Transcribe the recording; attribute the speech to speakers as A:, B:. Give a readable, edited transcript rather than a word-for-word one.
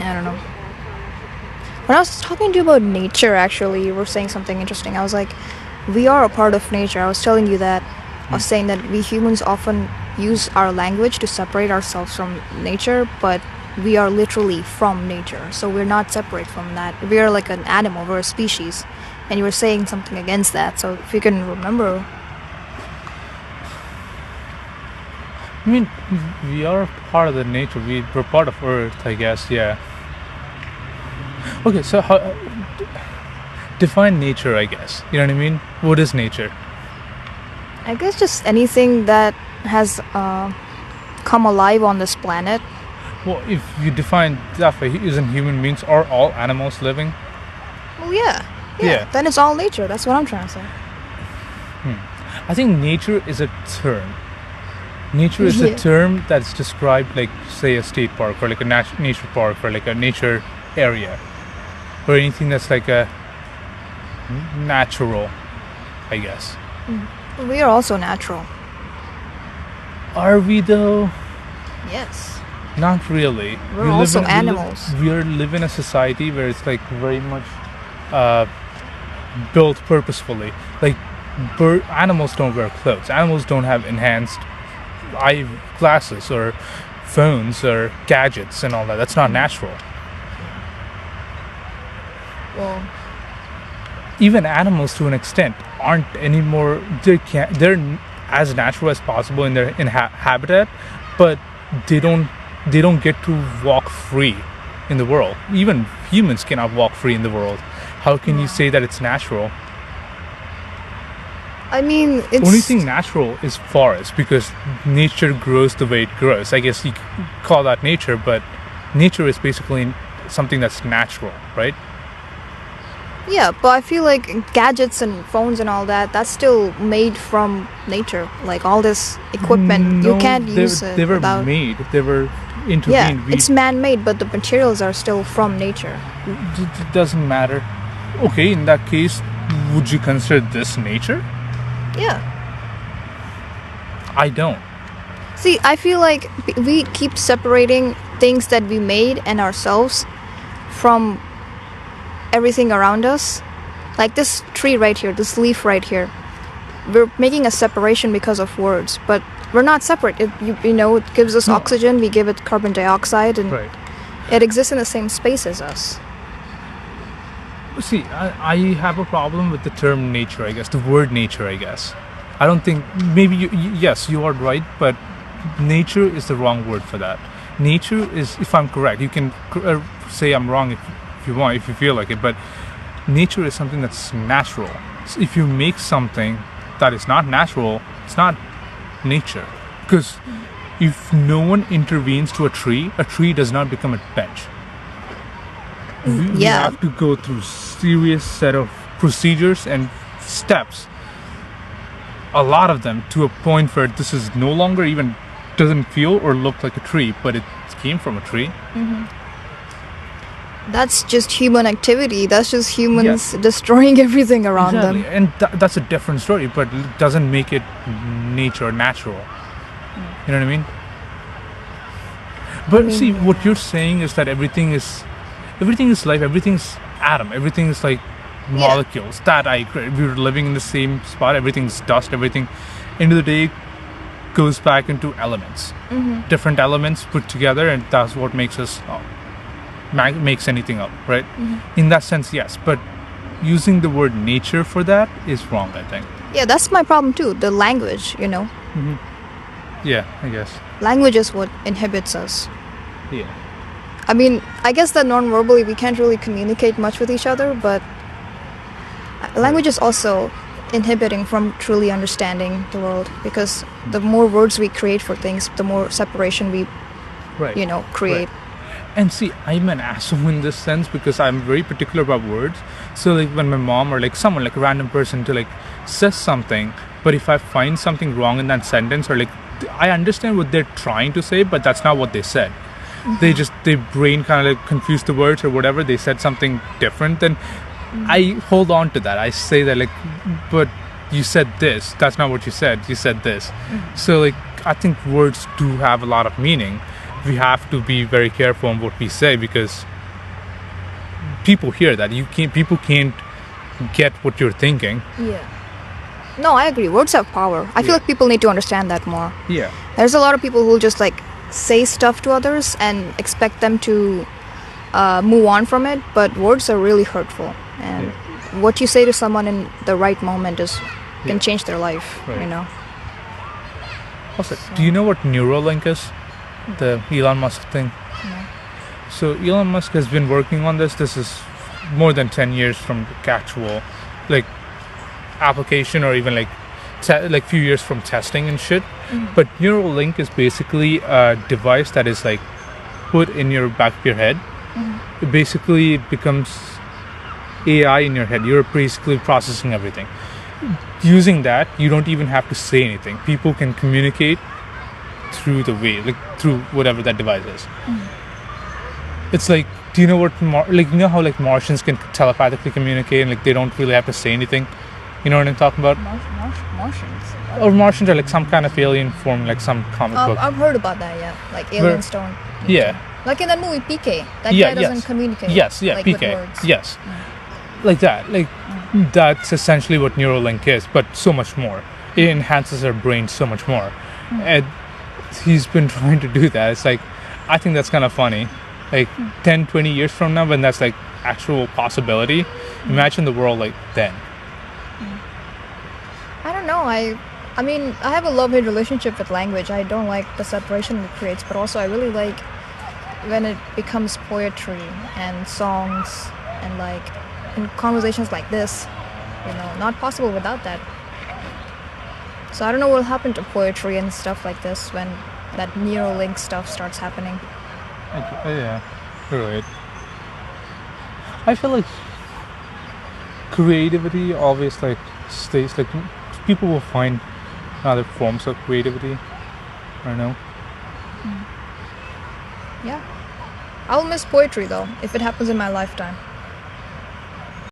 A: I don't know. When I was talking to you about nature, actually, you were saying something interesting. I was like, we are a part of nature. I was telling you that. I was saying that we humans often use our language to separate ourselves from nature, but we are literally from nature. So we're not separate from that. We are like an animal, we're a species. And you were saying something against that. So if you can remember.
B: I mean, we are part of the nature. We're part of Earth, I guess. Yeah. Okay, so define nature, I guess. You know what I mean? What is nature?
A: I guess just anything that has come alive on this planet.
B: Well, if you define that way, isn't human beings, are all animals living?
A: Well, yeah.
B: Yeah.
A: Then it's all nature. That's what I'm trying to say.
B: I think nature is a term. Nature is a term that's described like, say, a state park or like a nature park or like a nature area or anything that's like a natural, I guess.
A: We are also natural.
B: Are we though?
A: Yes.
B: Not really.
A: We're also animals.
B: We live in a society where it's like very much built purposefully. Like animals don't wear clothes. Animals don't have enhanced eye glasses or phones or gadgets and all that. That's not natural.
A: Well,
B: even animals to an extent aren't anymore. They're as natural as possible in their habitat, but they don't get to walk free in the world. Even humans cannot walk free in the world. How can you say that it's natural?
A: I mean, it's...
B: Only thing natural is forest, because nature grows the way it grows. I guess you call that nature, but nature is basically something that's natural, right?
A: Yeah, but I feel like gadgets and phones and all that, that's still made from nature. Like all this equipment,
B: No,
A: you can't use it
B: they were
A: without...
B: made. They were intervened.
A: Yeah, it's man-made, but the materials are still from nature.
B: It doesn't matter. Okay, in that case, would you consider this nature?
A: Yeah.
B: I don't.
A: See, I feel like we keep separating things that we made and ourselves from everything around us. Like this tree right here, this leaf right here. We're making a separation because of words, but we're not separate. It gives us oxygen, we give it carbon dioxide, and it exists in the same space as us.
B: See, I have a problem with the term nature, I guess, the word nature, I guess. I don't think, maybe, yes, you are right, but nature is the wrong word for that. Nature is, if I'm correct, you can say I'm wrong if you want, if you feel like it, but nature is something that's natural. So if you make something that is not natural, it's not nature. Because if no one intervenes to a tree does not become a bench. We have to go through serious set of procedures and steps, a lot of them, to a point where this is no longer even doesn't feel or look like a tree, but it came from a tree.
A: That's just human activity. That's just humans destroying everything around them.
B: And that's a different story, but it doesn't make it nature, natural. You know what I mean? But see, what you're saying is that everything is life, everything's atom, everything is like molecules. That I agree. We're living in the same spot, everything's dust, everything, end of the day, goes back into elements. Different elements put together, and that's what makes us makes anything up, right? In that sense, yes, but using the word nature for that is wrong, I think.
A: Yeah, that's my problem too, the language,
B: Yeah, I guess.
A: Language is what inhibits us.
B: Yeah.
A: I mean, I guess that non-verbally we can't really communicate much with each other, but language is also inhibiting from truly understanding the world, because the more words we create for things, the more separation we, create.
B: Right. And see, I'm an asshole in this sense because I'm very particular about words. So like when my mom or like someone, like a random person to like says something, but if I find something wrong in that sentence, or like I understand what they're trying to say, but that's not what they said. Their brain kind of like confused the words or whatever. They said something different. Then I hold on to that. I say that like, but you said this. That's not what you said. You said this. So like, I think words do have a lot of meaning. We have to be very careful on what we say, because people hear that. People can't get what you're thinking.
A: Yeah. No, I agree. Words have power. I feel
B: Yeah.
A: like people need to understand that more.
B: Yeah.
A: There's a lot of people who just like say stuff to others and expect them to move on from it, but words are really hurtful. And what you say to someone in the right moment can
B: Yeah.
A: change their life.
B: Right.
A: You know.
B: Also, do you know what Neuralink is? The Elon Musk thing. So Elon Musk has been working on this. This is more than 10 years from the actual, like, application, or even like few years from testing and shit. But Neuralink is basically a device that is like put in your back of your head. It basically becomes AI in your head. You're basically processing everything. Using that, you don't even have to say anything. People can communicate through the way, like through whatever that device is. It's like, do you know what, like, you know how like Martians can telepathically communicate and like they don't really have to say anything? You know what I'm talking about?
A: Martians.
B: Or Martians are like some kind of alien form, like some comic book.
A: I've heard about that. Yeah, like aliens don't.
B: Yeah.
A: Like in that movie PK, that
B: Yeah,
A: guy doesn't
B: yes.
A: communicate.
B: Yes, yeah,
A: like,
B: PK.
A: With words.
B: Yes. Like that. Like that's essentially what Neuralink is, but so much more. It enhances our brain so much more. And he's been trying to do that. It's like, I think that's kind of funny. Like 10, 20 years from now, when that's like actual possibility, imagine the world like then.
A: I don't know. I mean, I have a love-hate relationship with language. I don't like the separation it creates, but also I really like when it becomes poetry and songs and like in conversations like this. You know, not possible without that. So I don't know what will happen to poetry and stuff like this when that Neuralink stuff starts happening.
B: Yeah, you're right. I feel like creativity always like stays, like people will find other forms of creativity. I don't know.
A: Yeah. I'll miss poetry though if it happens in my lifetime.